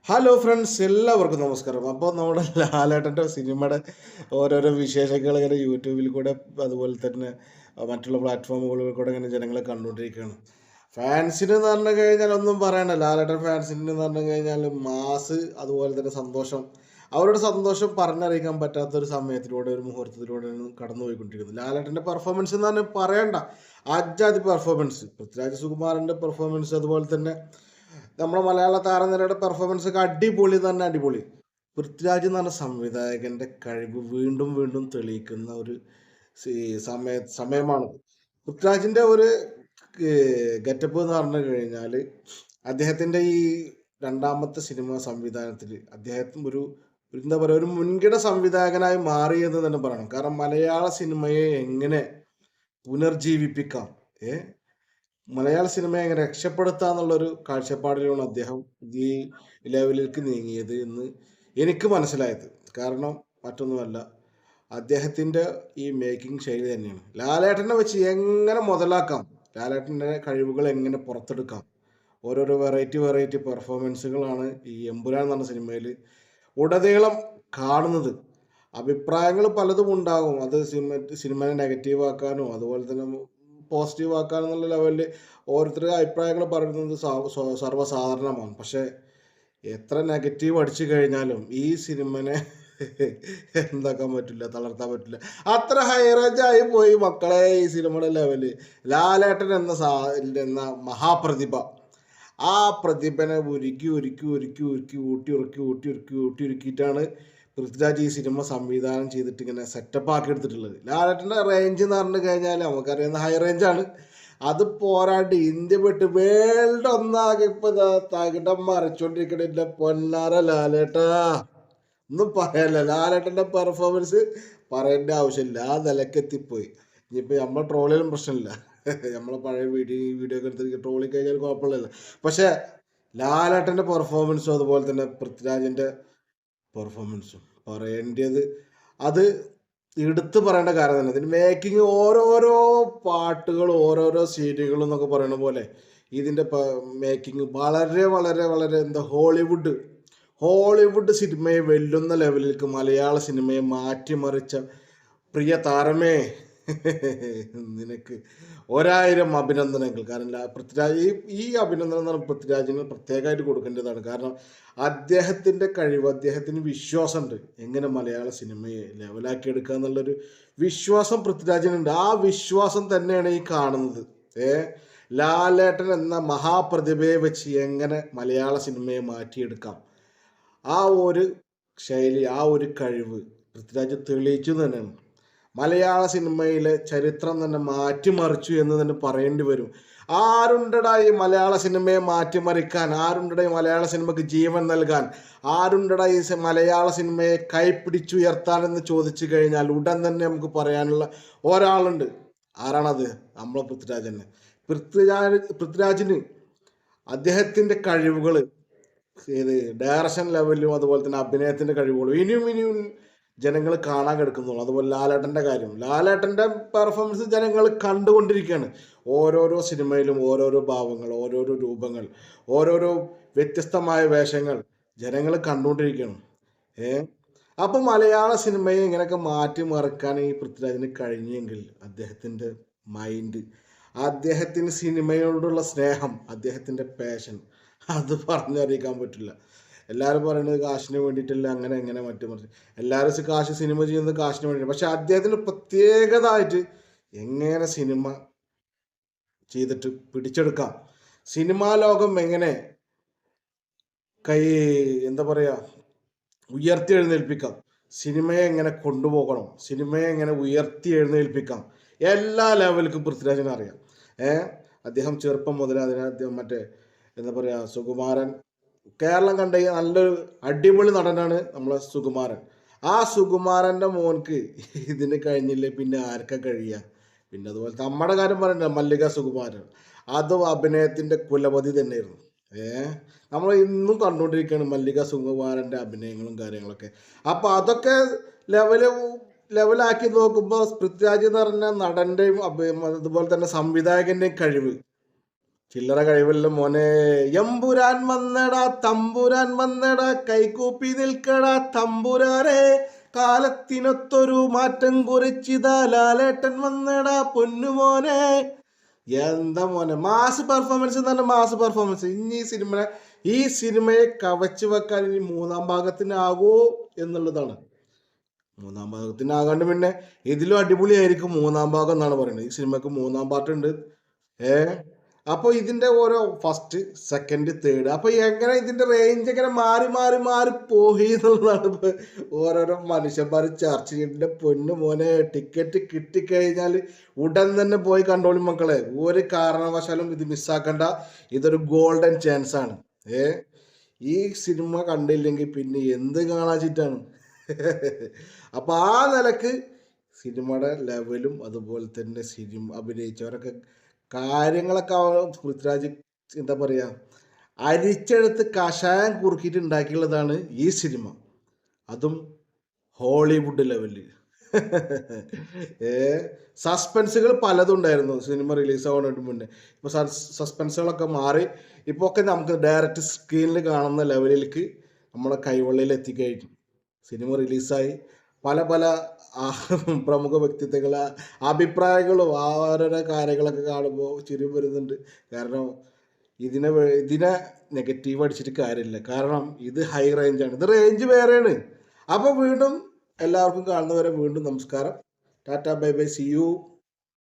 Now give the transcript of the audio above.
Hello friends, എല്ലാവർക്കും നമസ്കാരം. അപ്പോൾ നമ്മുടെ ലാലേട്ടൻ്റെ സിനിമയുടെ ഓരോരോ വിശേഷങ്ങൾ ഇങ്ങനെ യൂട്യൂബിൽ കൂടെ അതുപോലെ തന്നെ മറ്റുള്ള പ്ലാറ്റ്ഫോമുകളിൽ കൂടെ ഇങ്ങനെ ജനങ്ങളെ കണ്ടുകൊണ്ടിരിക്കുകയാണ്. ഫാൻസിന് എന്ന് പറഞ്ഞു കഴിഞ്ഞാൽ ഒന്നും പറയണ്ട. ലാലേട്ടൻ ഫാൻസിന് എന്ന് പറഞ്ഞു കഴിഞ്ഞാൽ മാസ്, അതുപോലെ തന്നെ സന്തോഷം. അവരുടെ സന്തോഷം പറഞ്ഞറിയിക്കാൻ പറ്റാത്തൊരു സമയത്തിലൂടെ, ഒരു മുഹൂർത്തത്തിലൂടെയാണ് കടന്നു പോയിക്കൊണ്ടിരിക്കുന്നത്. ലാലേട്ടൻ്റെ പെർഫോമൻസ് എന്ന് പറഞ്ഞാൽ പറയണ്ട, അജാതി പെർഫോമൻസ്. പൃഥ്വിരാജ് സുകുമാരൻ്റെ പെർഫോമൻസ്, അതുപോലെ തന്നെ നമ്മുടെ മലയാള താരനിരയുടെ പെർഫോമൻസ് ഒക്കെ അടിപൊളി തന്നെ, അടിപൊളി. പൃഥ്വിരാജ് എന്ന് പറഞ്ഞ സംവിധായകന്റെ കഴിവ് വീണ്ടും വീണ്ടും തെളിയിക്കുന്ന ഒരു സമയമാണ്. പൃഥ്വിരാജിന്റെ ഒരു ഗെറ്റപ്പ് എന്ന് പറഞ്ഞു കഴിഞ്ഞാൽ, അദ്ദേഹത്തിന്റെ ഈ രണ്ടാമത്തെ സിനിമ സംവിധാനത്തിൽ അദ്ദേഹം ഒരു എന്താ പറയുക, ഒരു മുൻകിട സംവിധായകനായി മാറി എന്ന് തന്നെ പറയണം. കാരണം മലയാള സിനിമയെ എങ്ങനെ പുനർജീവിപ്പിക്കാം, മലയാള സിനിമയെ എങ്ങനെ രക്ഷപ്പെടുത്താന്നുള്ളൊരു കാഴ്ചപ്പാടിലാണ് അദ്ദേഹം ഈ ലെവലിലേക്ക് നീങ്ങിയത് എന്ന് എനിക്ക് മനസ്സിലായത്. കാരണം മറ്റൊന്നുമല്ല, അദ്ദേഹത്തിൻ്റെ ഈ മേക്കിംഗ് ശൈലി തന്നെയാണ്. ലാലേട്ടനെ വെച്ച് എങ്ങനെ മുതലാക്കാം, ലാലേട്ടൻ്റെ കഴിവുകൾ എങ്ങനെ പുറത്തെടുക്കാം, ഓരോരോ വെറൈറ്റി വെറൈറ്റി പെർഫോമൻസുകളാണ് ഈ എമ്പുരാൻ എന്ന് പറഞ്ഞ സിനിമയിൽ ഉടനീളം കാണുന്നത്. അഭിപ്രായങ്ങൾ പലതും ഉണ്ടാകും. അത് സിനിമയെ നെഗറ്റീവ് ആക്കാനോ അതുപോലെ തന്നെ പോസിറ്റീവ് ആക്കാനെന്നുള്ള ലെവലിൽ ഓരോരുത്തരുടെ അഭിപ്രായങ്ങൾ പറയുന്നത് സർവ്വസാധാരണമാണ്. പക്ഷേ എത്ര നെഗറ്റീവ് അടിച്ചു കഴിഞ്ഞാലും ഈ സിനിമനെ എന്താക്കാൻ പറ്റില്ല, തളർത്താൻ പറ്റില്ല. അത്ര ഹൈ റേഞ്ച് ആയി പോയി മക്കളെ ഈ സിനിമയുടെ ലെവല്. ലാലേട്ടൻ എന്ന മഹാപ്രതിഭ, ആ പ്രതിഭനെ ഉരുക്കി ഉരുക്കി ഉരുക്കി ഉരുക്കി ഊട്ടി ഉറുക്കി ഊട്ടി ഉരുക്കി ഊട്ടി ഉരുക്കിയിട്ടാണ് പൃഥ്വിരാജ് ഈ സിനിമ സംവിധാനം ചെയ്തിട്ട് ഇങ്ങനെ സെറ്റപ്പ് ആക്കി എടുത്തിട്ടുള്ളത്. ലാലേട്ടൻ്റെ റേഞ്ച് എന്ന് പറഞ്ഞു കഴിഞ്ഞാൽ നമുക്കറിയുന്ന ഹൈ റേഞ്ചാണ്. അത് പോരാണ്ട് ഇന്ത്യ വിട്ട് വേൾഡ് ഒന്നാകെ ഇപ്പൊ തകിടം മറിച്ചോണ്ടിരിക്കണില്ല പൊന്നാര ലാലേട്ടാ. ഒന്നും പറയല്ല, ലാലേട്ടൻ്റെ പെർഫോമൻസ് പറയേണ്ട ആവശ്യമില്ല, ആ നിലക്കെത്തിപ്പോയി. ഇനിയിപ്പോൾ നമ്മൾ ട്രോളിലും പ്രശ്നമില്ല, നമ്മളെ പഴയ വീഡിയോ ഒക്കെ എടുത്തിട്ട് ട്രോളി കഴിഞ്ഞാൽ കുഴപ്പമില്ലല്ലോ. പക്ഷേ ലാലേട്ടൻ്റെ പെർഫോമൻസും അതുപോലെ തന്നെ പൃഥ്വിരാജിൻ്റെ പെർഫോമൻസും പറയേണ്ടത്, അത് എടുത്തു പറയേണ്ട കാര്യം തന്നെ. ഇതിന് മേക്കിംഗ്, ഓരോരോ പാട്ടുകൾ, ഓരോരോ സീനുകൾ എന്നൊക്കെ പറയുന്ന പോലെ ഇതിൻ്റെ മേക്കിംഗ് വളരെ വളരെ വളരെ എന്താ, ഹോളിവുഡ് സിനിമയെ വെല്ലുന്ന ലെവലിലേക്ക് മലയാള സിനിമയെ മാറ്റിമറിച്ച പ്രിയ താരമേ, നിനക്ക് 1000 അഭിനന്ദനങ്ങൾ. കാരണം പൃഥ്വിരാജ് ഈ അഭിനന്ദനം എന്ന് പറഞ്ഞാൽ പൃഥ്വിരാജിന് പ്രത്യേകമായിട്ട് കൊടുക്കേണ്ടതാണ്. കാരണം അദ്ദേഹത്തിൻ്റെ കഴിവ്, അദ്ദേഹത്തിന് വിശ്വാസമുണ്ട് എങ്ങനെ മലയാള സിനിമയെ ലെവലാക്കി എടുക്കുക എന്നുള്ളൊരു വിശ്വാസം പൃഥ്വിരാജിനുണ്ട്. ആ വിശ്വാസം തന്നെയാണ് ഈ കാണുന്നത്. ലാലേട്ടൻ എന്ന മഹാപ്രതിഭയെ വെച്ച് എങ്ങനെ മലയാള സിനിമയെ മാറ്റിയെടുക്കാം, ആ ഒരു ശൈലി, ആ ഒരു കഴിവ് പൃഥ്വിരാജ് തെളിയിച്ചു തന്നെയാണ്. മലയാള സിനിമയിലെ ചരിത്രം തന്നെ മാറ്റിമറിച്ചു എന്ന് തന്നെ പറയേണ്ടി വരും. ആരുണ്ടടാ ഈ മലയാള സിനിമയെ മാറ്റിമറിക്കാൻ, ആരുണ്ടടാ ഈ മലയാള സിനിമയ്ക്ക് ജീവൻ നൽകാൻ, ആരുണ്ടടാ ഈ മലയാള സിനിമയെ കൈപ്പിടിച്ചുയർത്താൻ എന്ന് ചോദിച്ചു കഴിഞ്ഞാൽ ഉടൻ തന്നെ നമുക്ക് പറയാനുള്ള ഒരാളുണ്ട്. ആരാണത്? നമ്മളെ പൃഥ്വിരാജ് തന്നെ. പൃഥ്വിരാജിന് അദ്ദേഹത്തിൻ്റെ കഴിവുകൾ, ഡയറക്ഷൻ ലെവലിലും അതുപോലെ തന്നെ അഭിനയത്തിൻ്റെ കഴിവുകളും ഇനിയും ജനങ്ങൾ കാണാൻ കിടക്കുന്നുള്ളൂ. അതുപോലെ ലാലേട്ടൻ്റെ കാര്യം, ലാലേട്ടൻ്റെ പെർഫോമൻസ് ജനങ്ങൾ കണ്ടുകൊണ്ടിരിക്കുകയാണ്. ഓരോരോ സിനിമയിലും ഓരോരോ ഭാവങ്ങൾ, ഓരോരോ രൂപങ്ങൾ, ഓരോരോ വ്യത്യസ്തമായ വേഷങ്ങൾ ജനങ്ങൾ കണ്ടുകൊണ്ടിരിക്കുകയാണ്. അപ്പം മലയാള സിനിമയെ ഇങ്ങനെയൊക്കെ മാറ്റിമറിക്കാൻ ഈ പൃഥ്വിരാജിന് കഴിഞ്ഞെങ്കിൽ അദ്ദേഹത്തിൻ്റെ മൈൻഡ്, അദ്ദേഹത്തിന് സിനിമയോടുള്ള സ്നേഹം, അദ്ദേഹത്തിൻ്റെ പാഷൻ, അത് പറഞ്ഞറിയിക്കാൻ പറ്റില്ല. എല്ലാവരും പറയുന്നത് കാശിന് വേണ്ടിയിട്ടില്ല, അങ്ങനെ എങ്ങനെ മറിച്ച് എല്ലാവരും സിനിമ ചെയ്യുന്നത് കാശിന് വേണ്ടിയിട്ട്. പക്ഷെ അദ്ദേഹത്തിന് പ്രത്യേകതയായിട്ട് എങ്ങനെ സിനിമ ചെയ്തിട്ട് പിടിച്ചെടുക്കാം, സിനിമാ ലോകം എങ്ങനെ എന്താ പറയുക, ഉയർത്തി എഴുന്നേൽപ്പിക്കാം, സിനിമയെ എങ്ങനെ കൊണ്ടുപോകണം, സിനിമയെ എങ്ങനെ ഉയർത്തി എഴുന്നേൽപ്പിക്കാം, എല്ലാ ലെവലിലും പൃഥ്വിരാജിനെ അറിയാം. അദ്ദേഹം ചെറുപ്പം മുതൽ അദ്ദേഹം എന്താ പറയുക, സുകുമാരൻ, കേരളം കണ്ട നല്ലൊരു അടിപൊളി നടനാണ് നമ്മളെ സുകുമാരൻ. ആ സുകുമാരൻ്റെ മോൻക്ക് ഇതിന് കഴിഞ്ഞില്ലേ പിന്നെ ആർക്കാ കഴിയുക? പിന്നെ അതുപോലെ നമ്മുടെ കാര്യം പറയണ്ട, മല്ലിക സുകുമാരൻ, അതും അഭിനയത്തിൻ്റെ കുലപതി തന്നെയായിരുന്നു. നമ്മൾ ഇന്നും കണ്ടുകൊണ്ടിരിക്കുകയാണ് മല്ലിക സുകുമാരൻ്റെ അഭിനയങ്ങളും കാര്യങ്ങളൊക്കെ. അപ്പോൾ അതൊക്കെ ലെവലാക്കി നോക്കുമ്പോൾ പൃഥ്വിരാജ് എന്ന് പറഞ്ഞ നടൻ്റെയും അതുപോലെ തന്നെ സംവിധായകൻ്റെയും കഴിവ് ചില്ലറ കഴിവല്ല മോനെ. എമ്പുരാൻ വന്നടാ തമ്പുരാൻ വന്നടാ കൈകൂപ്പി നിൽക്കടാ തമ്പുരാനെ, കാലത്തിനൊത്തൊരു മാറ്റം കുറിച്ചിതാ ലാലേട്ടൻ വന്നടാ പൊന്നുമോനെ. എന്താ മോനെ മാസ് പെർഫോമൻസ് എന്ന് പറഞ്ഞാൽ മാസ് പെർഫോമൻസ്. ഇനി ഈ സിനിമയെ കവച്ചു വെക്കാൻ ഇനി മൂന്നാം ഭാഗത്തിനാകോ എന്നുള്ളതാണ്. മൂന്നാം ഭാഗത്തിനാകാണ്ട് പിന്നെ ഇതിലും അടിപൊളിയായിരിക്കും മൂന്നാം ഭാഗം എന്നാണ് പറയുന്നത്. ഈ സിനിമക്ക് മൂന്നാം പാർട്ടുണ്ട്. ഏ അപ്പോൾ ഇതിന്റെ ഓരോ ഫസ്റ്റ് സെക്കൻഡ് തേർഡ് അപ്പൊ എങ്ങനെ ഇതിന്റെ റേഞ്ച് എങ്ങനെ മാറി മാറി മാറി പോയി എന്നുള്ളതാണ് ഇപ്പൊ ഓരോരോ മനുഷ്യന്മാർ ചർച്ച ചെയ്യേണ്ട. പൊന്നു മോനെ, ടിക്കറ്റ് കിട്ടിക്കഴിഞ്ഞാൽ ഉടൻ തന്നെ പോയി കണ്ടോളി മക്കളെ. ഒരു കാരണവശാലും ഇത് മിസ്സാക്കണ്ട. ഇതൊരു ഗോൾഡൻ ചാൻസ് ആണ്. ഏ ഈ സിനിമ കണ്ടില്ലെങ്കിൽ പിന്നെ എന്ത് കാണാച്ചിട്ടാണ്. അപ്പൊ ആ നിലക്ക് സിനിമയുടെ ലെവലും അതുപോലെ തന്നെ സിനിമ അഭിനയിച്ചവരൊക്കെ കാര്യങ്ങളൊക്കെ പൃഥ്വിരാജ് എന്താ പറയാ അരിച്ചെടുത്ത് കഷായം കുറുക്കിയിട്ട് ഉണ്ടാക്കിയുള്ളതാണ് ഈ സിനിമ. അതും ഹോളിവുഡ് ലെവലിൽ. സസ്പെൻസുകൾ പലതും ഉണ്ടായിരുന്നു സിനിമ റിലീസ് ആവാനായിട്ട് മുന്നേ. ഇപ്പൊ സസ്പെൻസുകളൊക്കെ മാറി ഇപ്പൊ ഒക്കെ നമുക്ക് ഡയറക്റ്റ് സ്ക്രീനിൽ കാണുന്ന ലെവലിലേക്ക് നമ്മളെ കൈവെള്ളയിൽ എത്തിക്കഴിഞ്ഞു. സിനിമ റിലീസായി പല പല പ്രമുഖ വ്യക്തിത്വങ്ങളെ അഭിപ്രായങ്ങളും ഓരോരോ കാര്യങ്ങളൊക്കെ കാണുമ്പോൾ ചിരി വരുന്നുണ്ട്. കാരണം ഇതിനെ നെഗറ്റീവ് അടിച്ചിട്ട് കാര്യമില്ല. കാരണം ഇത് ഹൈ റേഞ്ചാണ്, ഇത് റേഞ്ച് വേറെയാണ്. അപ്പോൾ വീണ്ടും എല്ലാവർക്കും കാണുന്നവരെ വീണ്ടും നമസ്കാരം. Tata bye bye, see U.